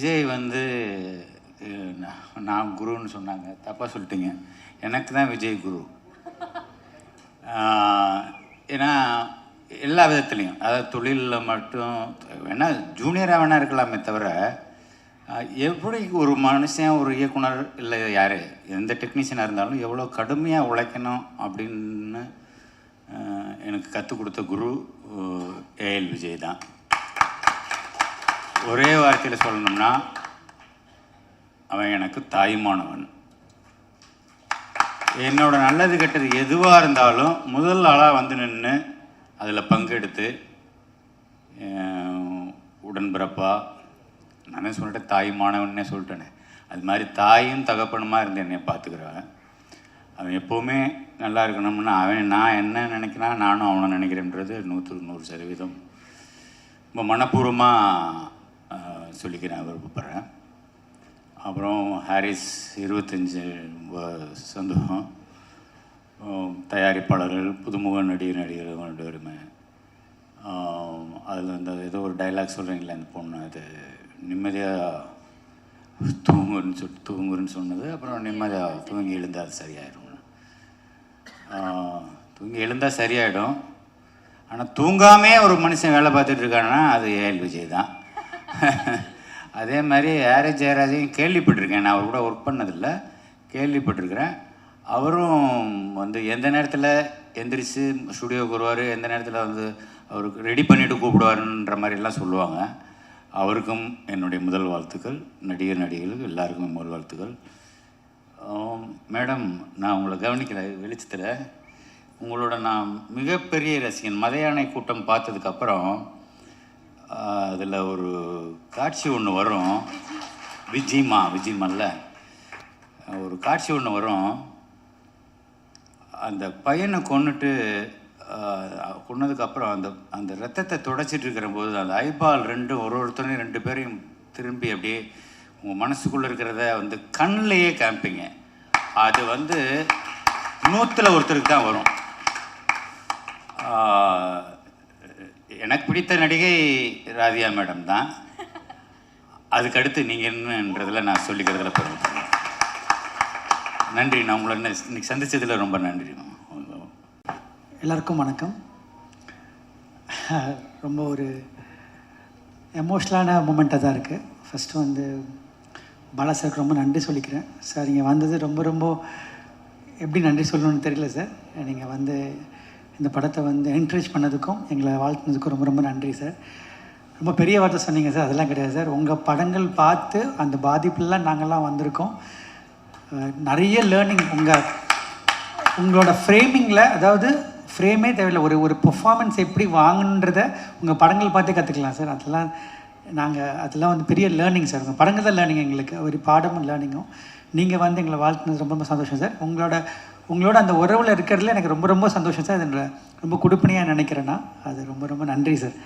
விஜய் வந்து நான் குருன்னு சொன்னாங்க, தப்பாக சொல்லிட்டீங்க. எனக்கு தான் விஜய் குரு. ஏன்னா எல்லா விதத்துலேயும், அதாவது தொழிலில் மட்டும் வேணால் ஜூனியராக வேணால் இருக்கலாமே தவிர, எப்படி ஒரு மனுஷன் ஒரு இயக்குனர் இல்லை யார் எந்த டெக்னீஷியனாக இருந்தாலும் எவ்வளோ கடுமையாக உழைக்கணும் அப்படின்னு எனக்கு கற்றுக் கொடுத்த குரு ஏஎல் விஜய் தான். ஒரே வார்த்தையில் சொல்லணும்னா அவன் எனக்கு தாய்மானவன். என்னோட நல்லது கெட்டது எதுவாக இருந்தாலும் முதல் ஆளாக வந்து நின்று அதில் பங்கெடுத்து உடன்பிறப்பா, நானே சொல்லிட்டேன் தாய்மானவன்னே சொல்லிட்டேனே, அது மாதிரி தாயும் தகப்பனுமா இருந்து என்னை பார்த்துக்கிறவன். அவன் எப்போவுமே நல்லா இருக்கணும்னா நான் என்ன நினைக்கிறேன் நானும் அவனை நினைக்கிறேன்றது 100% ரொம்ப மனப்பூர்வமாக சொல்லிக்கிறேன், விருப்பப்படுறேன். அப்புறம் ஹாரிஸ் 25 சந்தோஷம். தயாரிப்பாளர்கள், புதுமுக நடிகர்கள் 2 பேருமே. அதில் அந்த ஏதோ ஒரு டைலாக் சொல்கிறீங்களே, அந்த பொண்ணு அது நிம்மதியாக தூங்குன்னு சொன்னது. அப்புறம் நிம்மதியாக தூங்கி எழுந்தால் அது சரியாயிடும். தூங்கி எழுந்தால் சரியாயிடும். ஆனால் தூங்காமே ஒரு மனுஷன் வேலை பார்த்துட்டு இருக்கான்னா அது ஏஎல் விஜய் தான். அதே மாதிரி ஆர்எஸ் ஜெயராஜையும் கேள்விப்பட்டிருக்கேன். நான் அவர் கூட ஒர்க் பண்ணதில்லை, கேள்விப்பட்டிருக்கிறேன். அவரும் வந்து எந்த நேரத்தில் எந்திரிச்சு ஸ்டுடியோவுக்கு வருவார், எந்த நேரத்தில் வந்து அவருக்கு ரெடி பண்ணிவிட்டு கூப்பிடுவாருன்ற மாதிரிலாம் சொல்லுவாங்க. அவருக்கும் என்னுடைய முதல் வாழ்த்துக்கள். நடிகர்களுக்கு எல்லாருக்குமே முதல் வாழ்த்துக்கள். மேடம், நான் உங்களை கவனிக்கல வெளிச்சத்தில். உங்களோட நான் மிகப்பெரிய ரசிகன். மதையானை கூட்டம் பார்த்ததுக்கப்புறம் அதில் ஒரு காட்சி ஒன்று வரும், விஜிமல்ல ஒரு காட்சி ஒன்று வரும். அந்த பையனை கொன்னதுக்கப்புறம் அந்த ரத்தத்தை துடைச்சிட்டு இருக்கிற போது அந்த ஐபால் ஒருத்தரையும் 2 பேரையும் திரும்பி அப்படியே உங்கள் மனசுக்குள்ளே இருக்கிறத வந்து கண்ணிலேயே காமிப்பீங்க. அது வந்து 100ல் ஒருத்தருக்கு தான் வரும். எனக்கு பிடித்த நடிகை ராதியா மேடம் தான். அதுக்கடுத்து நீங்கள் என்னன்றதில் நான் சொல்லிக்கிறதுல பெருமைப்படுறேன். நன்றி. நான் உங்களை இன்னைக்கு சந்தித்ததில் ரொம்ப நன்றி. எல்லாருக்கும் வணக்கம். ரொம்ப ஒரு எமோஷ்னலான மூமெண்ட்டாக தான் இருக்குது. ஃபஸ்ட்டு வந்து பாலா சாருக்கு ரொம்ப நன்றி சொல்லிக்கிறேன். சார் இங்கே வந்தது ரொம்ப எப்படி நன்றி சொல்லணும்னு தெரியல சார். நீங்கள் வந்து இந்த படத்தை வந்து என்கரேஜ் பண்ணதுக்கும் எங்களை வாழ்த்துனதுக்கும் ரொம்ப நன்றி சார். ரொம்ப பெரிய வார்த்தை சொன்னீங்க சார், அதெல்லாம் கிடையாது சார். உங்கள் படங்கள் பார்த்து அந்த பாதிப்புலாம் நாங்கள்லாம் வந்திருக்கோம். நிறைய லேர்னிங் உங்களோட ஃப்ரேமிங்கில், அதாவது ஃப்ரேமே தேவையில்லை, ஒரு பெர்ஃபார்மன்ஸ் எப்படி வாங்கணுன்றதை உங்கள் படங்கள் பார்த்தே கற்றுக்கலாம் சார். அதெல்லாம் வந்து பெரிய லேர்னிங் சார். உங்கள் படங்கள் தான் லேர்னிங் எங்களுக்கு, ஒரு பாடமும் லேர்னிங்கும். நீங்கள் வந்து எங்களை வாழ்த்துனது ரொம்ப சந்தோஷம் சார். உங்களோட அந்த உறவில் இருக்கிறதுல எனக்கு ரொம்ப சந்தோஷம் சார். அது ரொம்ப கொடுப்பனையாக நினைக்கிறேன்னா அது ரொம்ப நன்றி சார்.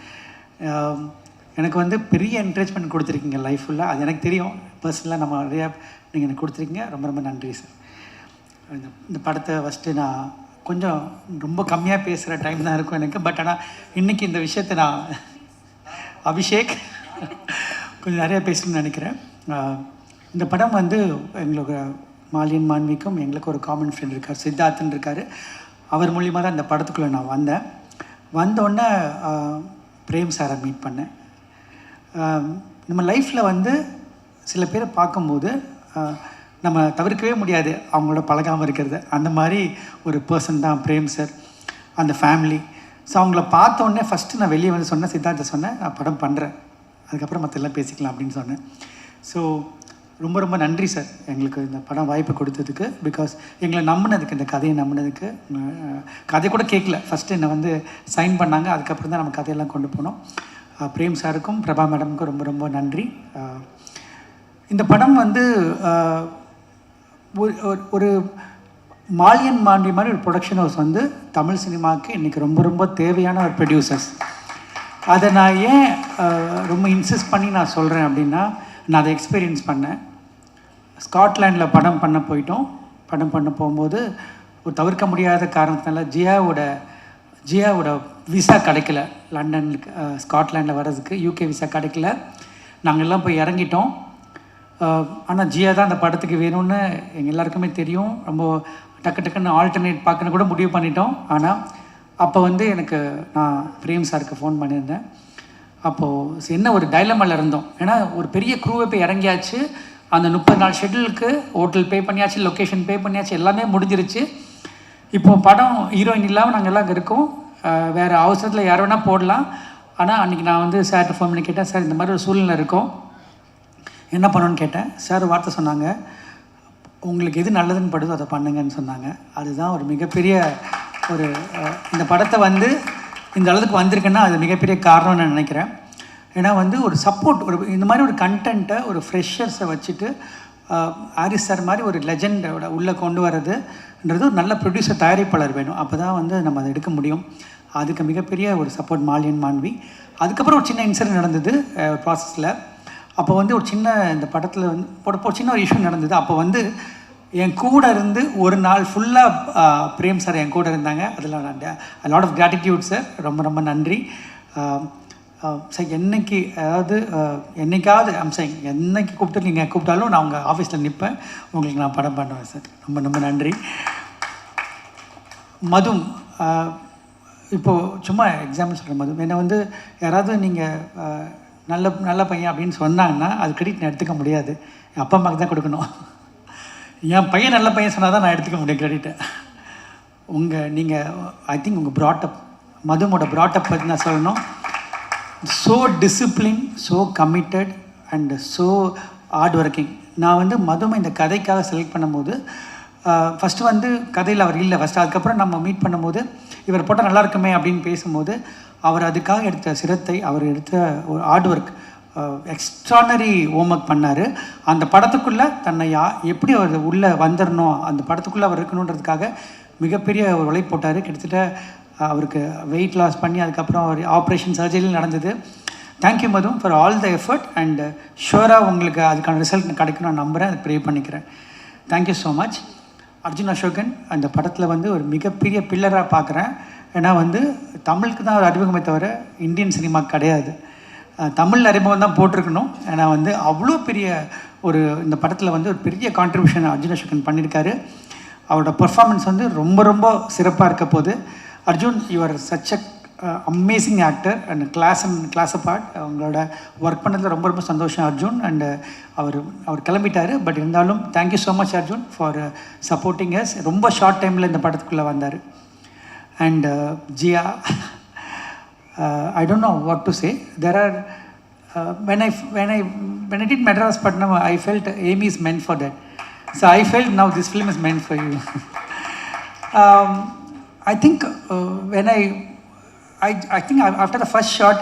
எனக்கு வந்து பெரிய என்கரேஜ்மெண்ட் கொடுத்துருக்கீங்க லைஃப் ஃபுல்லாக. அது எனக்கு தெரியும், பர்சனலாக நம்ம நிறையா நீங்கள் எனக்கு கொடுத்துருக்கீங்க. ரொம்ப நன்றி சார். இந்த படத்தை ஃபஸ்ட்டு நான் கொஞ்சம் ரொம்ப கம்மியாக பேசுகிற டைம் தான் இருக்கும் எனக்கு. பட் ஆனால் இன்றைக்கி இந்த விஷயத்தை நான் அபிஷேக் கொஞ்சம் நிறையா பேசணும்னு நினைக்கிறேன். இந்த படம் வந்து எங்களுக்கு மாலியன் மான்விக்கும் எங்களுக்கு ஒரு காமன் ஃப்ரெண்ட் இருக்கார், சித்தார்த்தன் இருக்கார். அவர் மூலியமாக தான் இந்த படத்துக்குள்ளே நான் வந்தோடனே பிரேம் சாரை மீட் பண்ணேன். நம்ம லைஃப்பில் வந்து சில பேரை பார்க்கும்போது நம்ம தவிர்க்கவே முடியாது அவங்களோட பழகாமல் இருக்கிறது. அந்த மாதிரி ஒரு பர்சன் தான் பிரேம் சார், அந்த ஃபேமிலி. ஸோ அவங்கள பார்த்தோன்னே ஃபஸ்ட்டு நான் வெளியே வந்து சொன்னேன், சித்தார்த்த சொன்னேன், நான் படம் பண்ணுறேன், அதுக்கப்புறம் மற்ற எல்லாம் பேசிக்கலாம் அப்படின்னு சொன்னேன். ஸோ ரொம்ப நன்றி சார் எங்களுக்கு இந்த படம் வாய்ப்பு கொடுத்ததுக்கு. பிகாஸ் எங்களை நம்பினதுக்கு, இந்த கதையை நம்பினதுக்கு. கதை கூட கேட்கல, ஃபஸ்ட்டு என்னை வந்து சைன் பண்ணாங்க, அதுக்கப்புறம் தான் நம்ம கதையெல்லாம் கொண்டு போனோம். பிரேம் சாருக்கும் பிரபா மேடமுக்கும் ரொம்ப நன்றி. இந்த படம் வந்து ஒரு மாலியன் மாண்டி மாதிரி ஒரு ப்ரொடக்ஷன் ஹவுஸ் வந்து தமிழ் சினிமாவுக்கு இன்றைக்கி ரொம்ப தேவையான ஒரு ப்ரொடியூசர்ஸ். அதை நான் ஏன் ரொம்ப இன்சிஸ்ட் பண்ணி நான் சொல்கிறேன் அப்படின்னா, நான் அதை எக்ஸ்பீரியன்ஸ் பண்ணேன். ஸ்காட்லாண்டில் படம் பண்ண போகும்போது ஒரு தவிர்க்க முடியாத காரணத்தினால ஜியாவோட விசா கிடைக்கல, லண்டனுக்கு ஸ்காட்லாண்டில் வர்றதுக்கு யூகே விசா கிடைக்கல. நாங்கள் எல்லாம் போய் இறங்கிட்டோம். ஆனால் ஜியா தான் அந்த படத்துக்கு வேணும்னு எங்கள் எல்லாருக்குமே தெரியும். ரொம்ப டக்குன்னு ஆல்டர்னேட் பார்க்கணும் கூட முடிவு பண்ணிட்டோம். ஆனால் அப்போ வந்து எனக்கு நான் பிரேம் சாருக்கு ஃபோன் பண்ணியிருந்தேன். அப்போது என்ன ஒரு டைலமாவில் இருந்தோம். ஏன்னா ஒரு பெரிய க்ரூவை போய் இறங்கியாச்சு, அந்த 30 நாள் ஷெட்யூலுக்கு ஹோட்டல் பே பண்ணியாச்சு, லொக்கேஷன் பே பண்ணியாச்சு, எல்லாமே முடிஞ்சிருச்சு. இப்போது படம் ஹீரோயின் இல்லாமல் நாங்கள் எல்லாம் அங்கே இருக்கோம். வேறு அவசரத்தில் யார் வேணால் போடலாம். ஆனால் அன்றைக்கி நான் வந்து சார்கிட்ட ஃபோன் பண்ணி கேட்டேன், சார் இந்த மாதிரி ஒரு சூழ்நிலை இருக்கும், என்ன பண்ணணும்னு கேட்டேன். சார் வார்த்தை சொன்னாங்க, உங்களுக்கு எது நல்லதுன்னு படுதோ அதை பண்ணுங்கன்னு சொன்னாங்க. அதுதான் ஒரு மிகப்பெரிய ஒரு இந்த படத்தை வந்து இந்த அளவுக்கு வந்திருக்குன்னா அது மிகப்பெரிய காரணம்னு நான் நினைக்கிறேன். ஏன்னா வந்து ஒரு சப்போர்ட், ஒரு இந்த மாதிரி ஒரு கண்டென்ட்டை ஒரு ஃப்ரெஷர்ஸை வச்சுட்டு ஹாரிஸ் சார் மாதிரி ஒரு லெஜெண்டோட உள்ளே கொண்டு வர்றதுன்றது ஒரு நல்ல ப்ரொடியூசர், தயாரிப்பாளர் வேணும். அப்போ தான் வந்து நம்ம அதை எடுக்க முடியும். அதுக்கு மிகப்பெரிய ஒரு சப்போர்ட் மாலியன் மாண்வி. அதுக்கப்புறம் ஒரு சின்ன இன்சிடென்ட் நடந்தது ப்ராசஸில். அப்போ வந்து ஒரு சின்ன இந்த படத்தில் வந்து ஒரு சின்ன ஒரு இஷ்யூ நடந்தது. அப்போ வந்து என் கூட இருந்து ஒரு நாள் ஃபுல்லாக பிரேம் சார் என் கூட இருந்தாங்க. அதில் நான் லாட் ஆஃப் கிராட்டிடியூட் சார், ரொம்ப ரொம்ப நன்றி சார். என்னைக்கு அதாவது என்னைக்காவது அம்சம் என்னைக்கு கூப்பிட்டு நீங்கள் கூப்பிட்டாலும் நான் உங்கள் ஆஃபீஸில் நிற்பேன், உங்களுக்கு நான் படம் பண்ணுவேன் சார். ரொம்ப ரொம்ப நன்றி. மதும் இப்போது சும்மா எக்ஸாம்பிள் சொல்கிறேன். மதும் என்னை வந்து யாராவது நீங்கள் நல்ல பையன் அப்படின்னு சொன்னாங்கன்னா அது கிரெடிட் நான் எடுத்துக்க முடியாது, என் அப்பா அம்மாவுக்கு தான் கொடுக்கணும். என் பையன் நல்ல பையன் சொன்னால் தான் நான் எடுத்துக்க முடியும் கிரெடிட்டை. நீங்கள் ஐ திங்க் உங்கள் ப்ராட்டப், மதுமோட ப்ராட்டப் பற்றி நான் சொல்லணும். So discipline, so committed and so hard working. நான் வந்து மதுமை இந்த கதைக்காக செலக்ட் பண்ணும்போது ஃபஸ்ட்டு வந்து கதையில் அவர் இல்லை ஃபஸ்ட்டு. அதுக்கப்புறம் நம்ம மீட் பண்ணும்போது இவர் போட்டால் நல்லா இருக்குமே அப்படின்னு பேசும்போது அவர் அதுக்காக எடுத்த சிரத்தை, அவர் எடுத்த ஒரு ஹார்ட் ஒர்க், எக்ஸ்ட்ரானரி ஹோம்ஒர்க் பண்ணார். அந்த படத்துக்குள்ளே தன்னை எப்படி அவர் உள்ளே வந்துடணும், அந்த படத்துக்குள்ளே அவர் இருக்கணுன்றதுக்காக மிகப்பெரிய ஒரு உழைப்பு போட்டார். கிட்டத்தட்ட அவருக்கு வெயிட் லாஸ் பண்ணி அதுக்கப்புறம் அவர் ஆப்ரேஷன் சர்ஜரியில் நடந்தது. Thank you Madhu for all the effort and ஷுவராக உங்களுக்கு அதுக்கான ரிசல்ட் கிடைக்கணும் நான் நம்புகிறேன், அதை ப்ரே பண்ணிக்கிறேன். Thank you so much. Arjun Ashokan அந்த படத்தில் வந்து ஒரு மிகப்பெரிய பில்லராக பார்க்குறேன். ஏன்னா வந்து தமிழுக்கு தான் ஒரு அறிமுகமே தவிர இந்தியன் சினிமா கிடையாது. தமிழ் அறிமுகம் தான் போட்டிருக்கணும். ஏன்னா வந்து அவ்வளோ பெரிய ஒரு இந்த படத்தில் வந்து ஒரு பெரிய கான்ட்ரிபியூஷன் அர்ஜுன் அசோகன் பண்ணியிருக்காரு. அவரோட பர்ஃபார்மன்ஸ் வந்து ரொம்ப ரொம்ப சிறப்பாக இருக்க போது. Arjun, you are such a amazing actor and class apart. அவங்களோட ஒர்க் பண்ணதில் ரொம்ப ரொம்ப சந்தோஷம் அர்ஜுன். அண்டு அவர் கிளம்பிட்டார். பட் இருந்தாலும் thank you so much Arjun for supporting us. ரொம்ப ஷார்ட் டைமில் இந்த படத்துக்குள்ளே வந்தார். And Jiya, I don't know what to say. There are when I did Madras Patnam, I felt Amy is meant for that. So I felt now this film is meant for you. I think when I think after the first shot,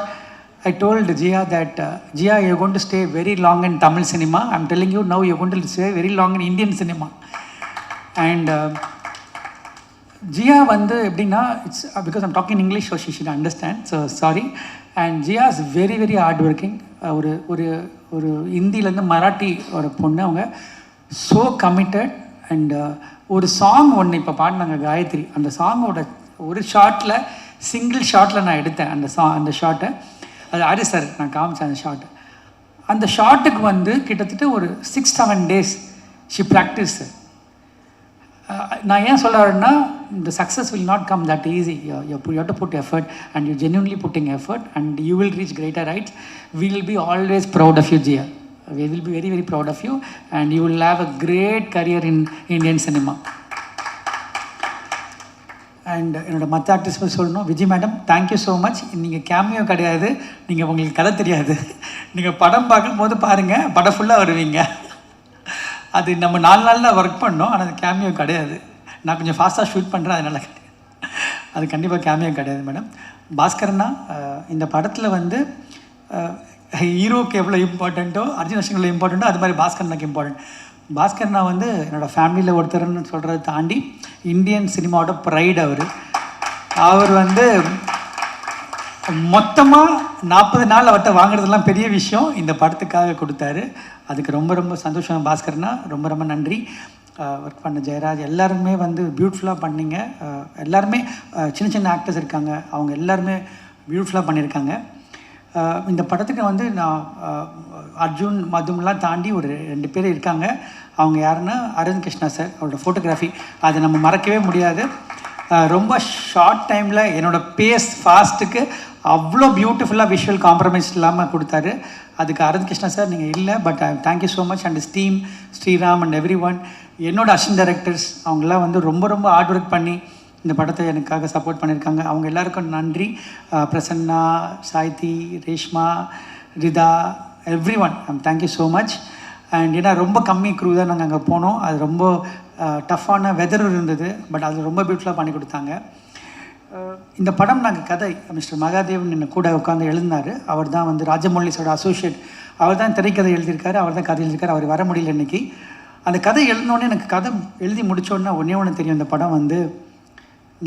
I told Jia that Jia, you're going to stay very long in Tamil cinema. I'm telling you now, you're going to stay very long in Indian cinema. And Jiya வந்து எப்படின்னா it's because I'm talking English, so she should understand, so sorry. And Jiya is very very hard working. ஒரு ஹிந்திலேருந்து மராட்டி ஒரு பொண்ணு, அவங்க so committed. And ஒரு song ஒன்று இப்போ பாடினாங்க காயத்ரி, அந்த சாங்கோட ஒரு ஷார்ட்டில் சிங்கிள் ஷார்ட்டில் நான் எடுத்தேன் அந்த ஷார்ட்டை. அது ஹாரிஸ் சார் நான் காமிச்சேன் அந்த ஷார்ட்டை. அந்த ஷார்ட்டுக்கு வந்து கிட்டத்தட்ட ஒரு 6-7 days ஷி ப்ராக்டிஸ். நான் ஏன் சொல்ல வரேன்னா, the success will not come that easy. You have to put effort, and you're genuinely putting effort, and you will reach greater heights. We will be always proud of you, Jia. We will be very very proud of you, and you will have a great career in Indian cinema. And என்னோட மற்ற artist சொல்லணும், Vijay madam thank you so much. நீங்கள் cameo கிடையாது, நீங்கள் உங்களுக்கு கதை தெரியாது, நீங்கள் படம் பார்க்கும்போது பாருங்கள், படம் ஃபுல்லாக வருவீங்க. அது நம்ம 4 நாளில் ஒர்க் பண்ணோம், ஆனால் அது கேமியோ கிடையாது. நான் கொஞ்சம் ஃபாஸ்ட்டாக ஷூட் பண்ணுறேன், அதனால் கிடையாது. அது கண்டிப்பாக கேமியோ கிடையாது மேடம். பாஸ்கரன்னா இந்த படத்தில் வந்து ஹீரோக்கு எவ்வளோ இம்பார்ட்டண்ட்டோ, அர்ஜுன் அசோகன் எவ்வளோ இம்பார்ட்டண்ட்டோ, அது மாதிரி பாஸ்கரனுக்கு இம்பார்ட்டன்ட். பாஸ்கரனா வந்து என்னோடய ஃபேமிலியில் ஒருத்தர்னு சொல்கிறத தாண்டி இந்தியன் சினிமாவோட ப்ரைடு அவர் வந்து மொத்தமாக 40 நாள் அவர்கிட்ட வாங்குறதுலாம் பெரிய விஷயம், இந்த படத்துக்காக கொடுத்தாரு. அதுக்கு ரொம்ப ரொம்ப சந்தோஷம் பாஸ்கர்னா, ரொம்ப ரொம்ப நன்றி. ஒர்க் பண்ண ஜெயராஜ் எல்லாருமே வந்து பியூட்டிஃபுல்லாக பண்ணிங்க. எல்லாருமே சின்ன சின்ன ஆக்டர்ஸ் இருக்காங்க, அவங்க எல்லாருமே பியூட்டிஃபுல்லாக பண்ணியிருக்காங்க. இந்த படத்துக்கு வந்து நான் அர்ஜுன் மதுமெலாம் தாண்டி ஒரு 2 பேர் இருக்காங்க. அவங்க யாருன்னா அரவிந்த் கிருஷ்ணா சார், அவரோட ஃபோட்டோகிராஃபி அதை நம்ம மறக்கவே முடியாது. ரொம்ப ஷார்ட் டைமில் என்னோடய பேஸ் ஃபாஸ்ட்டுக்கு அவ்வளோ பியூட்டிஃபுல்லாக விஷுவல் காம்ப்ரமைஸ் இல்லாமல் கொடுத்தாரு. அதுக்கு அரவிந்த் கிருஷ்ணா சார் நீங்கள் இல்லை, but thank you so much. And team Sriram and everyone, என்னோட அசிஸ்டன்ட் டைரக்டர்ஸ் அவங்களாம் வந்து ரொம்ப ரொம்ப ஹார்ட் ஒர்க் பண்ணி இந்த படத்தை எனக்காக சப்போர்ட் பண்ணியிருக்காங்க. அவங்க எல்லாருக்கும் நன்றி. Prasanna, Saithi, Reshma, Ritha, everyone, thank you so much. And ஏன்னா ரொம்ப கம்மி க்ரூ தான் நாங்கள் அங்கே போனோம். அது ரொம்ப டஃப்பான வெதர் இருந்தது, பட் அது ரொம்ப பியூட்டிஃபுல்லாக பண்ணி கொடுத்தாங்க. இந்த படம் நாங்கள் கதை மிஸ்டர் மகாதேவன் என்ன கூட உட்காந்து எழுதினார். அவர் தான் வந்து ராஜமௌலிஸோட அசோசியேட். அவர் தான் திரைக்கதை எழுதியிருக்காரு, அவர் தான் கதை எழுதியிருக்காரு. அவர் வர முடியல இன்றைக்கி. அந்த கதை எழுதினோடனே எனக்கு கதை எழுதி முடித்தோடனே ஒன்று தெரியும், இந்த படம் வந்து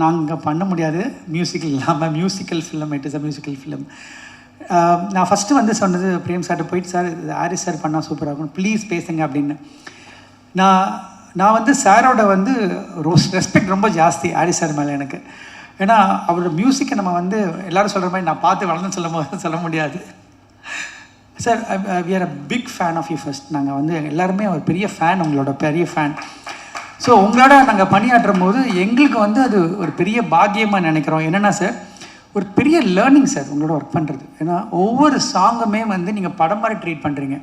நாங்கள் பண்ண முடியாது மியூசிக்கல் இல்லாமல். Musical film, it is a musical film. நான் ஃபஸ்ட்டு வந்து சொன்னது பிரேம் சார்ட்ட போயிட்டு, சார் இது ஹாரிஸ் சார் பண்ணால் சூப்பராக இருக்கும், ப்ளீஸ் பேசுங்க அப்படின்னு. நான் வந்து சாரோட வந்து ரெஸ்பெக்ட் ரொம்ப ஜாஸ்தி ஹாரிஸ் சார் மேலே எனக்கு. ஏன்னா அவரோட மியூசிக்கை நம்ம வந்து எல்லோரும் சொல்கிற மாதிரி நான் பார்த்து வளர்ந்து சொல்ல முடியாது. Sir we are a big fan of you. First நாங்கள் வந்து எல்லாருமே ஒரு பெரிய ஃபேன், உங்களோட பெரிய ஃபேன். ஸோ உங்களோட நாங்கள் பணியாற்றும் போது எங்களுக்கு வந்து அது ஒரு பெரிய பாக்கியமாக நினைக்கிறோம். என்னென்னா சார், ஒரு பெரிய லேர்னிங் சார் உங்களோட ஒர்க் பண்ணுறது. ஏன்னா ஒவ்வொரு சாங்குமே வந்து நீங்கள் படம் மாதிரி ட்ரீட் பண்ணுறீங்க.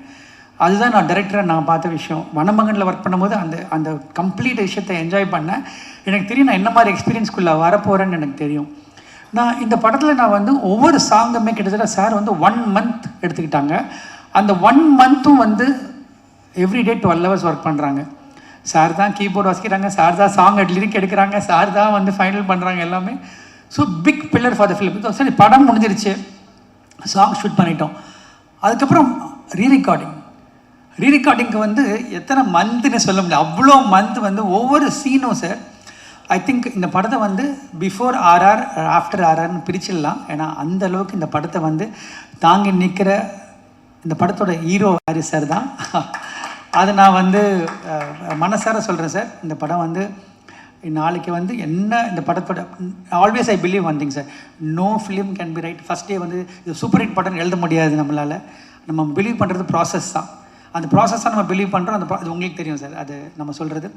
அதுதான் நான் டைரக்டராக நான் பார்த்த விஷயம். வனமகனில் ஒர்க் பண்ணும்போது அந்த கம்ப்ளீட் விஷயத்தை என்ஜாய் பண்ணேன். எனக்கு தெரியும் நான் என்ன மாதிரி எக்ஸ்பீரியன்ஸ்குள்ளே வரப்போகிறேன்னு எனக்கு தெரியும். நான் இந்த படத்தில் நான் வந்து ஒவ்வொரு சாங்குமே கிட்டத்தட்ட சார் வந்து 1 month எடுத்துக்கிட்டாங்க. அந்த 1 monthும் வந்து எவ்ரிடே 12 hours ஒர்க் பண்ணுறாங்க. சார் தான் கீபோர்டு வாசிக்கிறாங்க, சார் தான் சாங் லிரிக் எடுக்கிறாங்க, சார் தான் வந்து ஃபைனல் பண்ணுறாங்க எல்லாமே. So big pillar for the film. சரி, படம் முடிஞ்சிருச்சு, சாங் ஷூட் பண்ணிட்டோம். அதுக்கப்புறம் ரீரெக்கார்டிங்க்கு வந்து எத்தனை மந்த்துன்னு சொல்ல முடியல, அவ்வளோ மந்த் வந்து ஒவ்வொரு சீனும் சார். ஐ திங்க் இந்த படத்தை வந்து பிஃபோர் ஆர்ஆர் ஆஃப்டர் ஆர்ஆர்னு பிரிச்சிடலாம். ஏன்னா அந்த அளவுக்கு இந்த படத்தை வந்து தாங்கி நிற்கிற இந்த படத்தோட ஹீரோ ஹாரிஸ் சார் தான். அதை நான் வந்து மனசார சொல்கிறேன் சார். இந்த படம் வந்து நாளைக்கு வந்து என்ன இந்த படத்தோட always I believe one thing sir, no film can be right first day வந்து இது சூப்பர் ஹிட் படம் எழுத முடியாது நம்மளால். நம்ம பிலீவ் பண்ணுறது ப்ராசஸ் தான். அந்த ப்ராசஸ் தான் நம்ம பிலீவ் பண்ணுறோம். அது உங்களுக்கு தெரியும் சார், அது நம்ம சொல்கிறது.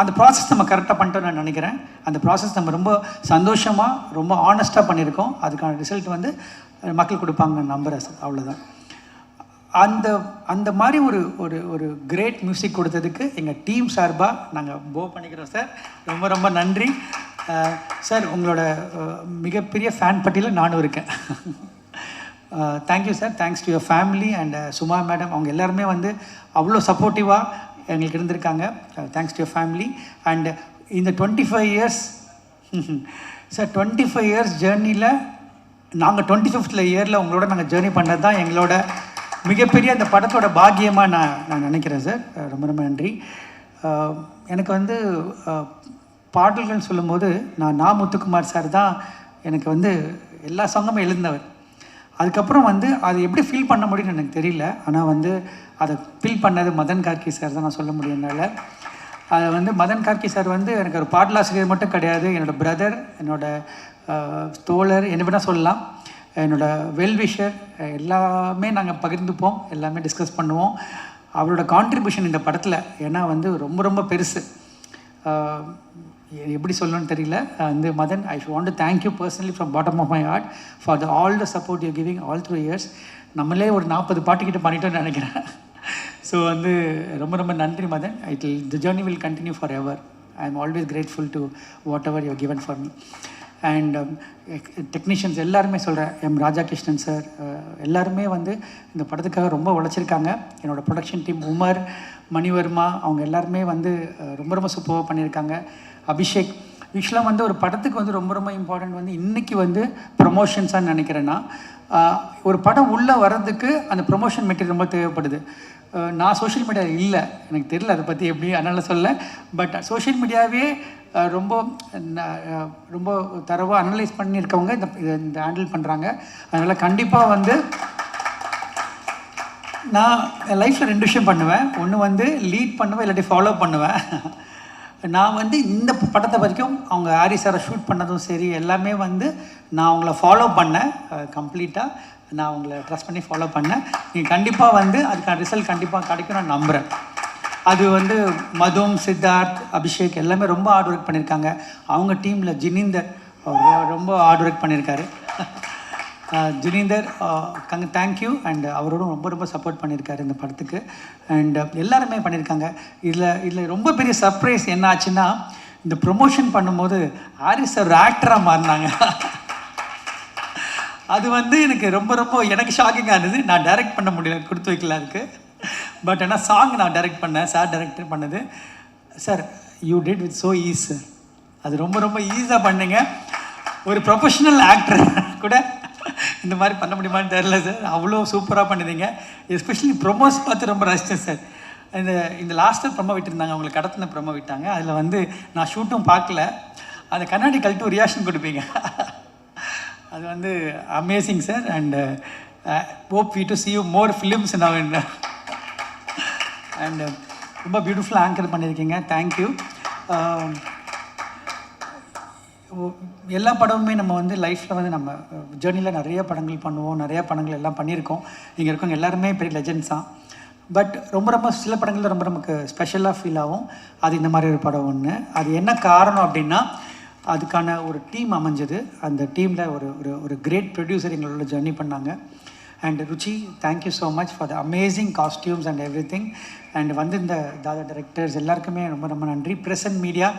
அந்த ப்ராசஸ் நம்ம கரெக்டாக பண்ணிட்டோம் நான் நினைக்கிறேன். அந்த ப்ராசஸ் நம்ம ரொம்ப சந்தோஷமாக ரொம்ப ஆனஸ்ட்டாக பண்ணியிருக்கோம். அதுக்கான ரிசல்ட் வந்து மக்கள் கொடுப்பாங்க நம்புகிறேன் சார். அவ்வளோதான். அந்த மாதிரி ஒரு கிரேட் மியூசிக் கொடுத்ததுக்கு எங்கள் டீம் சார்பாக நாங்கள் போ பண்ணிக்கிறோம் சார். ரொம்ப ரொம்ப நன்றி சார். உங்களோட மிகப்பெரிய ஃபேன் பட்டியலில் நானும் இருக்கேன். Thank you sir. Thanks to your family and Suma madam. அவங்க எல்லாருமே வந்து அவ்வளோ சப்போர்ட்டிவாக எங்களுக்கு இருந்திருக்காங்க. Thanks to your family. And இந்த 25 years சார், 25 years ஜேர்னியில் நாங்கள் 25th இயரில் உங்களோட நாங்கள் ஜேர்னி பண்ணது தான் எங்களோட மிகப்பெரிய அந்த படத்தோட பாக்கியமாக நான் நினைக்கிறேன் சார். ரொம்ப ரொம்ப நன்றி. எனக்கு வந்து பாடல்கள் சொல்லும்போது நான் முத்துக்குமார் சார் தான் எனக்கு வந்து எல்லா சாங்குமே எழுந்தவர். அதுக்கப்புறம் வந்து அது எப்படி ஃபீல் பண்ண முடியும்னு எனக்கு தெரியல. ஆனால் வந்து அதை ஃபீல் பண்ணது மதன் கார்கி சார் தான் நான் சொல்ல முடியும் என்னால். அதை வந்து மதன் கார்கி சார் வந்து எனக்கு ஒரு பாடலாசிரியர் மட்டும் கிடையாது, என்னோடய பிரதர், என்னோடய தோழர், என்ன வேணால் சொல்லலாம், என்னோடய வெல்விஷர். எல்லாமே நாங்கள் பகிர்ந்துப்போம், எல்லாமே டிஸ்கஸ் பண்ணுவோம். அவரோட கான்ட்ரிபியூஷன் இந்த படத்தில் ஏன்னா வந்து ரொம்ப ரொம்ப பெருசு. எப்படி சொல்லணும்னு தெரியல. வந்து Madan, I want to thank you personally from bottom of my heart for all the support you giving all through years. நம்மளே ஒரு 40 பாட்டுக்கிட்ட பண்ணிட்டோன்னு நினைக்கிறேன். ஸோ வந்து ரொம்ப ரொம்ப நன்றி Madan. The journey will continue forever. I am always grateful to whatever you given for me. And technicians எல்லாருமே சொல்கிறேன், M Rajakrishnan sir எல்லாருமே வந்து இந்த படத்துக்காக ரொம்ப உழைச்சிருக்காங்க. என்னோடய ப்ரொடக்ஷன் டீம் உமர், மணிவர்மா, அவங்க எல்லாருமே வந்து ரொம்ப ரொம்ப சூப்பராக பண்ணியிருக்காங்க. அபிஷேக். யூஸ்வலாக வந்து ஒரு படத்துக்கு வந்து ரொம்ப ரொம்ப இம்பார்ட்டன்ட் வந்து இன்றைக்கி வந்து ப்ரொமோஷன்ஸாக நினைக்கிறேன்னா, ஒரு படம் உள்ளே வர்றதுக்கு அந்த ப்ரொமோஷன் மெட்டீரியல் ரொம்ப தேவைப்படுது. நான் சோஷியல் மீடியா இல்லை, எனக்கு தெரியல அதை பற்றி எப்படி, அதனால் சொல்ல. பட் சோஷியல் மீடியாவே ரொம்ப ரொம்ப தரவாக அனலைஸ் பண்ணியிருக்கவங்க இந்த ஹேண்டில் பண்ணுறாங்க. அதனால் கண்டிப்பாக வந்து நான் லைஃப்பில் 2 விஷயம் பண்ணுவேன். ஒன்று வந்து லீட் பண்ணுவேன், இல்லாட்டி ஃபாலோ பண்ணுவேன். நான் வந்து இந்த படத்தை வரைக்கும் அவங்க ஹாரிஸ் சாரை ஷூட் பண்ணதும் சரி எல்லாமே வந்து நான் அவங்கள ஃபாலோ பண்ணேன் கம்ப்ளீட்டாக. நான் உங்களை ட்ரஸ்ட் பண்ணி ஃபாலோ பண்ணேன். நீங்கள் கண்டிப்பாக வந்து அதுக்கான ரிசல்ட் கண்டிப்பாக கிடைக்கும் நான் நம்புகிறேன். அது வந்து மதும், சித்தார்த், அபிஷேக் எல்லாமே ரொம்ப ஹார்ட் ஒர்க் பண்ணியிருக்காங்க. அவங்க டீமில் ஜினீந்தர் அவர் ரொம்ப ஹார்ட் ஒர்க் பண்ணியிருக்காரு. ஜினீந்தர் தேங்க்யூ. அண்ட் அவரோடும் ரொம்ப ரொம்ப சப்போர்ட் பண்ணியிருக்காரு இந்த படத்துக்கு. அண்ட் எல்லாருமே பண்ணியிருக்காங்க. இதில் ரொம்ப பெரிய சர்ப்ரைஸ் என்ன ஆச்சுன்னா, இந்த ப்ரொமோஷன் பண்ணும்போது ஹாரிஸ் ஒரு ஆக்டராக மாறினாங்க. அது வந்து எனக்கு ரொம்ப ரொம்ப எனக்கு ஷாக்கிங்காக இருந்தது. நான் டைரக்ட் பண்ண முடியல, கொடுத்து வைக்கல அதுக்கு. பட் ஆனால் சாங் நான் டைரக்ட் பண்ணேன், சார் டைரக்டர் பண்ணது. Sir you did with so ease sir. அது ரொம்ப ரொம்ப ஈஸியாக பண்ணீங்க. ஒரு ப்ரொஃபஷனல் ஆக்டர் கூட இந்த மாதிரி பண்ண முடியுமான்னு தெரில சார். அவ்வளோ சூப்பராக பண்ணினீங்க. எஸ்பெஷலி ப்ரொமோஸ் பார்த்து ரொம்ப ரசித்தேன் சார். இந்த லாஸ்ட்டு ப்ரொமோ விட்டுருந்தாங்க, அவங்களை கடத்தின ப்ரொமோ விட்டாங்க. அதில் வந்து நான் ஷூட்டும் பார்க்கல, அந்த கண்ணாடி கழட்டு ஒரு ரியாக்ஷன் கொடுப்பீங்க. அது வந்து amazing sir. And hope we to see you more films now. And ரொம்ப பியூட்டிஃபுல்லாக ஆங்கர் பண்ணியிருக்கீங்க. தேங்க்யூ. எல்லா படமுமே நம்ம வந்து லைஃப்பில் வந்து நம்ம ஜேர்னியில் நிறைய படங்கள் பண்ணுவோம், நிறையா படங்கள் எல்லாம் பண்ணியிருக்கோம். இங்கே இருக்கவங்க எல்லாருமே பெரிய லெஜெண்ட்ஸ் தான். பட் ரொம்ப ரொம்ப சில படங்கள் ரொம்ப நமக்கு ஸ்பெஷலாக ஃபீல் ஆகும். அது இந்த மாதிரி ஒரு படம் ஒன்று. அது என்ன காரணம் அப்படின்னா, அதுக்கான ஒரு டீம் அமைஞ்சது. அந்த டீமில் ஒரு கிரேட் ப்ரொடியூசர் எங்களோட ஜர்னி பண்ணாங்க. And Ruchi, thank you so much for the amazing costumes and every thing. And வந்து இந்த தாதா டைரக்டர்ஸ் எல்லாருக்குமே ரொம்ப ரொம்ப நன்றி. ப்ரெசன்ட் மீடியா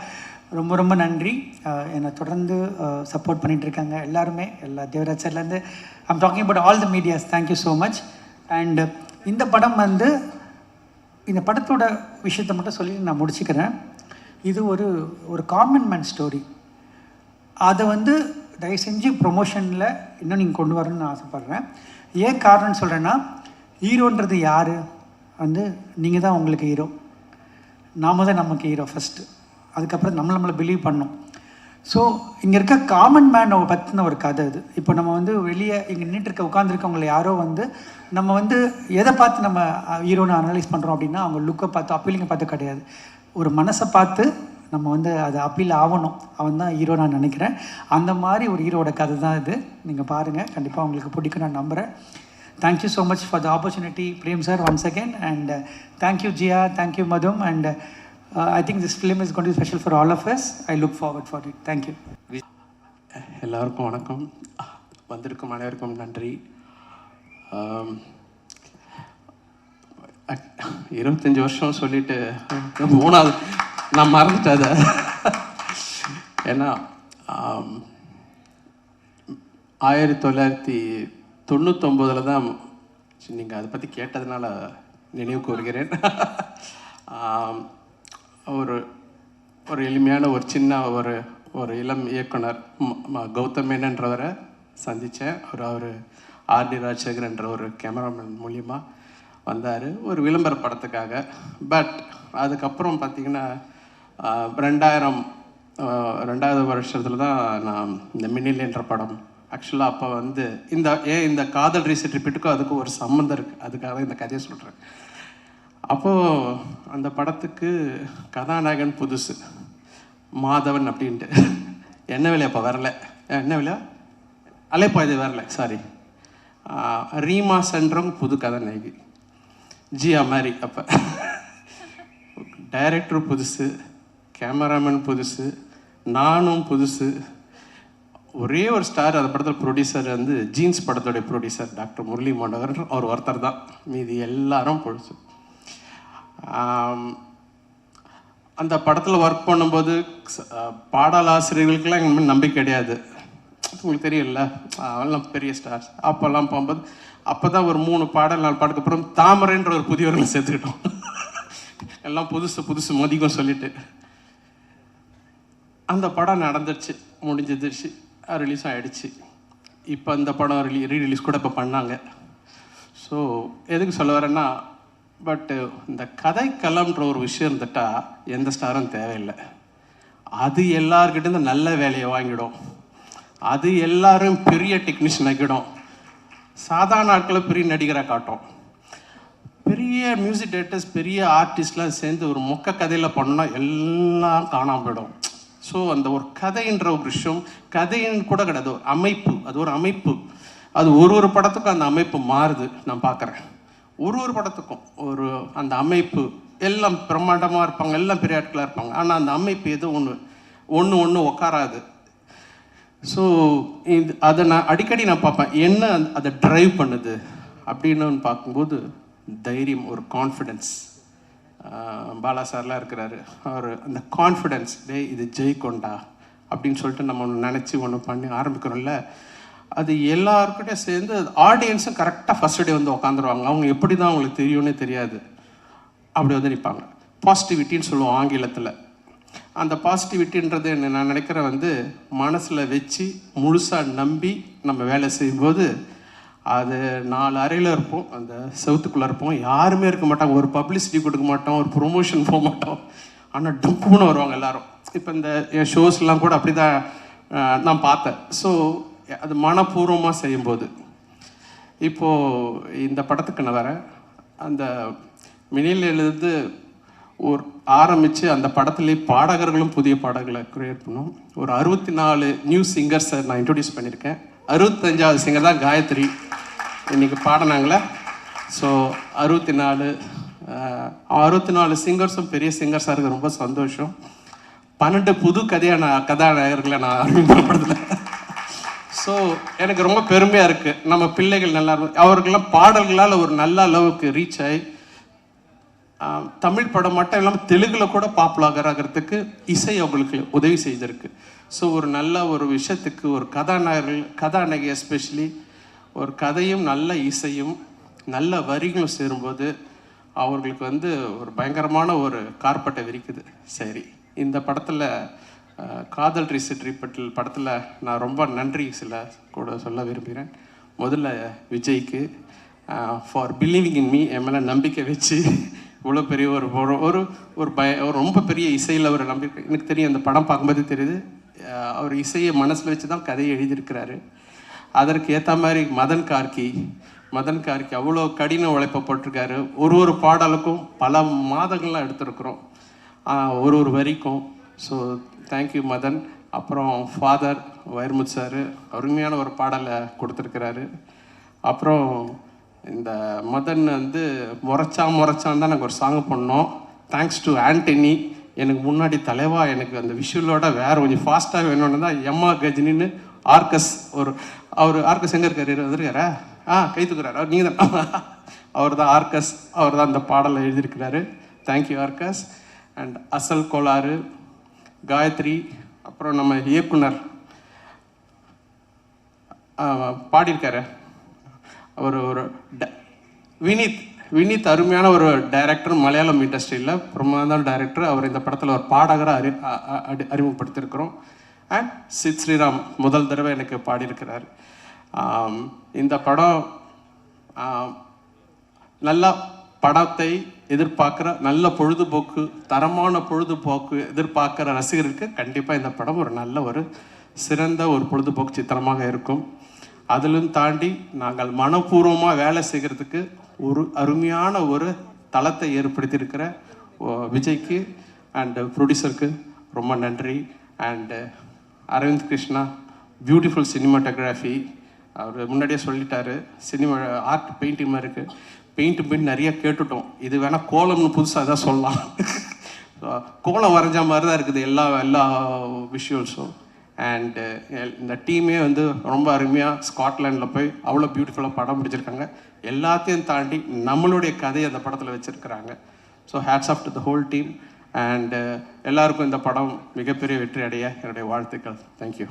ரொம்ப ரொம்ப நன்றி. என்னை தொடர்ந்து சப்போர்ட் பண்ணிகிட்ருக்காங்க எல்லாருமே, எல்லா தேவராஜ் சார்லேருந்து. I'm talking about all the medias. Thank you so much. And இந்த படம் வந்து இந்த படத்தோட விஷயத்தை மட்டும் சொல்லி நான் முடிச்சுக்கிறேன். இது ஒரு காமன் மேன் ஸ்டோரி. அதை வந்து தயவு செஞ்சு ப்ரொமோஷனில் இன்னும் நீங்கள் கொண்டு வரணும்னு நான் ஆசைப்பட்றேன். ஏன் காரணம்னு சொல்கிறேன்னா, ஹீரோன்றது யார் வந்து நீங்கள் தான் உங்களுக்கு ஹீரோ. நாம தான் நமக்கு ஹீரோ ஃபஸ்ட்டு. அதுக்கப்புறம் நம்மளை பிலீவ் பண்ணோம். ஸோ இங்கே இருக்க காமன் மேனை பற்றின ஒரு கதை இது. இப்போ நம்ம வந்து வெளியே இங்கே நின்றுட்டு உட்காந்துருக்கவங்களை யாரோ வந்து நம்ம வந்து எதை பார்த்து நம்ம ஹீரோனை அனலைஸ் பண்ணுறோம் அப்படின்னா, அவங்க லுக்கை பார்த்து அப்பீலிங்கை பார்த்து கிடையாது, ஒரு மனசை பார்த்து நம்ம வந்து அது அப்பீல் ஆகணும். அவன் தான் ஹீரோ நான் நினைக்கிறேன். அந்த மாதிரி ஒரு ஹீரோட கதை தான் இது. நீங்கள் பாருங்கள், கண்டிப்பாக உங்களுக்கு பிடிக்கும் நான் நம்புகிறேன். Thank you so much for the opportunity Prem sir once again. And thank you Jiya, thank you மதும். And I think this film is going to be special for all of us. I look forward for it. Thank you. எல்லாருக்கும் வணக்கம். வந்திருக்கும் அனைவருக்கும் நன்றி. 25 வருஷம் சொல்லிட்டு 3வது நான் மறந்துட்டேன் அதை. ஏன்னா 1999 தான் நீங்கள் அதை பற்றி கேட்டதுனால நினைவுக்கு வருகிறேன். ஒரு எளிமையான ஒரு சின்ன ஒரு இளம் இயக்குனர் கௌதம் மேனன்றவரை சந்தித்தேன். அவர் ஆர்டி ராஜசேகர் என்ற ஒரு கேமராமேன் மூலிமா வந்தார் ஒரு விளம்பர படத்துக்காக. பட் அதுக்கப்புறம் பார்த்திங்கன்னா 2000 வருஷத்தில் தான் நான் இந்த மின்னில் என்ற படம் ஆக்சுவலாக அப்போ வந்து இந்த காதல் ரீசெட் ரிப்பீட்டுக்கும் அதுக்கும் ஒரு சம்மந்தம் இருக்குது. அதுக்காக தான் இந்த கதையை சொல்கிறேன். அப்போது அந்த படத்துக்கு கதாநாயகன் புதுசு மாதவன் அப்படின்ட்டு. என்ன விலை அப்போ வரல, என்ன விலை அலைப்பாய்து வரல, சாரி. ரீமா சென்றம் புது கதாநாயகி, ஜியா மாதிரி. அப்போ டைரக்டர் புதுசு, கேமராமேன் புதுசு, நானும் புதுசு. ஒரே ஒரு ஸ்டார் அந்த படத்தில் ப்ரொடியூசர் வந்து ஜீன்ஸ் படத்தோடைய ப்ரொடியூசர் டாக்டர் முரளி மோகன், அவர் ஒருத்தர் தான். மீதி எல்லாரும் புதுசு. அந்த படத்தில் ஒர்க் பண்ணும்போது பாடலாசிரியர்களுக்கெல்லாம் எங்கள் நம்பிக்கை கிடையாது. உங்களுக்கு தெரியல, அவெல்லாம் பெரிய ஸ்டார்ஸ். அப்போல்லாம் போகும்போது அப்போ தான் ஒரு 3 பாடல் 4 பாட்டுக்கு அப்புறம் தாமரைன்ற ஒரு புதியவர்களை சேர்த்துக்கிட்டோம். எல்லாம் புதுசு மதிக்கும் சொல்லிட்டு அந்த படம் நடந்துருச்சு, முடிஞ்சிருச்சு, ரிலீஸ் ஆகிடுச்சு. இப்போ இந்த படம் ரீரிலீஸ் கூட இப்போ பண்ணாங்க. ஸோ எதுக்கு சொல்ல வரேன்னா, பட்டு இந்த கதைக்களம்ன்ற ஒரு விஷயம் இருந்துட்டா எந்த ஸ்டாரும் தேவையில்லை. அது எல்லார்கிட்டேருந்து நல்ல வேலையை வாங்கிடும். அது எல்லாரும் பெரிய டெக்னீஷியன் ஆக்கிடும். சாதாரண ஆட்களை பெரிய நடிகராக காட்டும். பெரிய மியூசிக் டைரக்டர்ஸ், பெரிய ஆர்டிஸ்ட்லாம் சேர்ந்து ஒரு மொக்க கதையில் பண்ணால் எல்லாம் காணாமல் போயிடும். ஸோ அந்த ஒரு கதைன்ற ஒரு விஷயம், கதைன்னு கூட கிடையாது, ஒரு அமைப்பு. அது ஒரு அமைப்பு. அது ஒரு படத்துக்கும் அந்த அமைப்பு மாறுது. நான் பார்க்குறேன் ஒரு படத்துக்கும் அந்த அமைப்பு எல்லாம் பிரம்மாண்டமாக இருப்பாங்க, எல்லாம் பெரிய ஆட்களாக இருப்பாங்க. ஆனால் அந்த அமைப்பு எதுவும் ஒன்று உட்காராது. ஸோ அதை நான் அடிக்கடி பார்ப்பேன், என்ன அதை ட்ரைவ் பண்ணுது அப்படின்னு பார்க்கும்போது தைரியம், ஒரு கான்ஃபிடென்ஸ். பாலா சார்லாம் இருக்கிறாரு, அவர் அந்த கான்ஃபிடென்ஸ், இது ஜெயிக்கொண்டா அப்படின்னு சொல்லிட்டு நம்ம ஒன்று நினச்சி ஒன்று பண்ணி ஆரம்பிக்கிறோம்ல, அது எல்லாருக்கிட்டையும் சேர்ந்து ஆடியன்ஸும் கரெக்டாக ஃபஸ்ட் டே வந்து உட்காந்துருவாங்க. அவங்க எப்படி தான் அவங்களுக்கு தெரியும்னே தெரியாது, அப்படி வந்து நிற்பாங்க. பாசிட்டிவிட்டின்னு சொல்லுவோம் ஆங்கிலத்தில். அந்த பாசிட்டிவிட்டின்றது நான் நினைக்கிறேன் வந்து மனசில் வச்சு முழுசாக நம்பி நம்ம வேலை செய்யும்போது, அது 4 அறையில் இருப்போம், அந்த செவத்துக்குள்ளே இருப்போம், யாருமே இருக்க மாட்டாங்க, ஒரு பப்ளிசிட்டி கொடுக்க மாட்டோம், ஒரு ப்ரொமோஷன் போக மாட்டோம், ஆனால் டம்ப்புன்னு வருவாங்க எல்லாரும். இப்போ இந்த என் ஷோஸ்லாம் கூட அப்படி தான் நான் பார்த்தேன். ஸோ அது மனப்பூர்வமாக செய்யும்போது, இப்போது இந்த படத்துக்கு நான் வரேன். அந்த மினிலேருந்து ஒரு ஆரம்பித்து அந்த படத்துலேயே பாடகர்களும் புதிய பாடல்களை க்ரியேட் பண்ணோம். ஒரு 64 நியூ சிங்கர்ஸை நான் இன்ட்ரடியூஸ் பண்ணியிருக்கேன். 65வது சிங்கர் தான் காயத்ரி இன்றைக்கி பாடினாங்களே. ஸோ 64 சிங்கர்ஸும் பெரிய சிங்கர்ஸாக இருக்க ரொம்ப சந்தோஷம். 12 புது கதாநாயகர்களை நான் அறிமுகப்படுத்தல. ஸோ எனக்கு ரொம்ப பெருமையாக இருக்குது. நம்ம பிள்ளைகள் நல்லா இருக்கும், அவர்களெல்லாம் பாடல்களால் ஒரு நல்ல அளவுக்கு ரீச் ஆகி தமிழ் படம் மட்டும் இல்லாமல் தெலுங்கில் கூட பாப்புலர் ஆகிறதுக்கு இசை அவங்களுக்கு உதவி செய்திருக்கு. ஸோ ஒரு நல்ல ஒரு விஷயத்துக்கு ஒரு கதாநாயகி எஸ்பெஷலி ஒரு கதையும் நல்ல இசையும் நல்ல வரிகளும் சேரும்போது அவர்களுக்கு வந்து ஒரு பயங்கரமான ஒரு கார்பட்டை விரிக்குது. சரி, இந்த படத்தில் காதல் ரிப்பீட்டல் படத்தில் நான் ரொம்ப நன்றி கூட சொல்ல விரும்புகிறேன். முதல்ல விஜய்க்கு ஃபார் பிலீவிங் இன் மீ, என் மேலே நம்பிக்கை வச்சு இவ்வளோ பெரிய ஒரு ரொம்ப பெரிய இசையில் ஒரு நம்பிக்கை. எனக்கு தெரியும், அந்த படம் பார்க்கும்போது தெரியுது, அவர் இசையை மனசில் வச்சு தான் கதையை எழுதியிருக்கிறாரு. அதற்கு ஏற்ற மாதிரி மதன் கார்கி அவ்வளோ கடின உழைப்பை போட்டிருக்காரு. ஒரு பாடலுக்கும் பல மாதங்கள்லாம் எடுத்திருக்கிறோம், ஒரு வரிக்கும். So thank you Madhan. அப்புறம் ஃபாதர் வைரமுத்து சார் அருமையான ஒரு பாடலை கொடுத்துருக்கிறாரு. அப்புறம் இந்த மதன் வந்து முறைச்சான் தான் நாங்கள் ஒரு சாங் பண்ணோம். Thanks to Antony. எனக்கு முன்னாடி தலைவா எனக்கு அந்த விஷுவலோட வேறு கொஞ்சம் ஃபாஸ்ட்டாக வேணும்னு தான் எம்மா கஜினின்னு ஆர்கஸ் அவர் ஆர்கஸ் எங்கே இருக்காரு, வந்துருக்காரா? கை தூக்குறாரு அவர், நீங்கள் தான். அவர் தான் ஆர்கஸ், அவர் தான் அந்த பாடலை எழுதியிருக்கிறாரு. தேங்க்யூ ஆர்கஸ். அண்ட் அசல் கோளாறு, காயத்ரி, அப்புறம் நம்ம இயக்குனர் பாடியிருக்காரு ஒரு வினீத் அருமையான ஒரு டைரக்டர், மலையாளம் இண்டஸ்ட்ரியில் பிரமாதான டைரக்டர். அவர் இந்த படத்தில் ஒரு பாடகரை அறிமுகப்படுத்தியிருக்கிறோம். அண்ட் ஸ்ரீராம் முதல் தடவை எனக்கு பாடியிருக்கிறார். இந்த படம் நல்ல படத்தை எதிர்பார்க்குற, நல்ல பொழுதுபோக்கு, தரமான பொழுதுபோக்கு எதிர்பார்க்குற ரசிகருக்கு கண்டிப்பாக இந்த படம் ஒரு நல்ல ஒரு சிறந்த ஒரு பொழுதுபோக்கு சித்திரமாக இருக்கும். அதிலும் தாண்டி நாங்கள் மனப்பூர்வமாக வேலை செய்கிறதுக்கு ஒரு அருமையான ஒரு தளத்தை ஏற்படுத்தியிருக்கிற விஜய்க்கு அண்ட் ப்ரொடியூசருக்கு ரொம்ப நன்றி. And Aravind Krishna, beautiful cinematography. அவர் முன்னாடியே சொல்லிட்டாரு, சினிமா ஆர்ட் பெயிண்டிங் மாதிரி இருக்குது. பெயிண்ட் நிறைய கேட்டுட்டோம், இது வேணால் கோலம்னு புதுசாக தான் சொல்லலாம். கோலம் வரைஞ்ச மாதிரி தான் இருக்குது எல்லா விஷுவல்ஸும். அண்டு இந்த டீமே வந்து ரொம்ப அருமையாக ஸ்காட்லாண்டில் போய் அவ்வளோ பியூட்டிஃபுல்லாக படம் பிடிச்சிருக்காங்க. எல்லாத்தையும் தாண்டி நம்மளுடைய கதையை அந்த படத்தில் வச்சுருக்கிறாங்க. So hats off to the whole team. And எல்லாருக்கும் இந்த படம் மிகப்பெரிய வெற்றி அடைய என்னுடைய வாழ்த்துக்கள். தேங்க்யூ.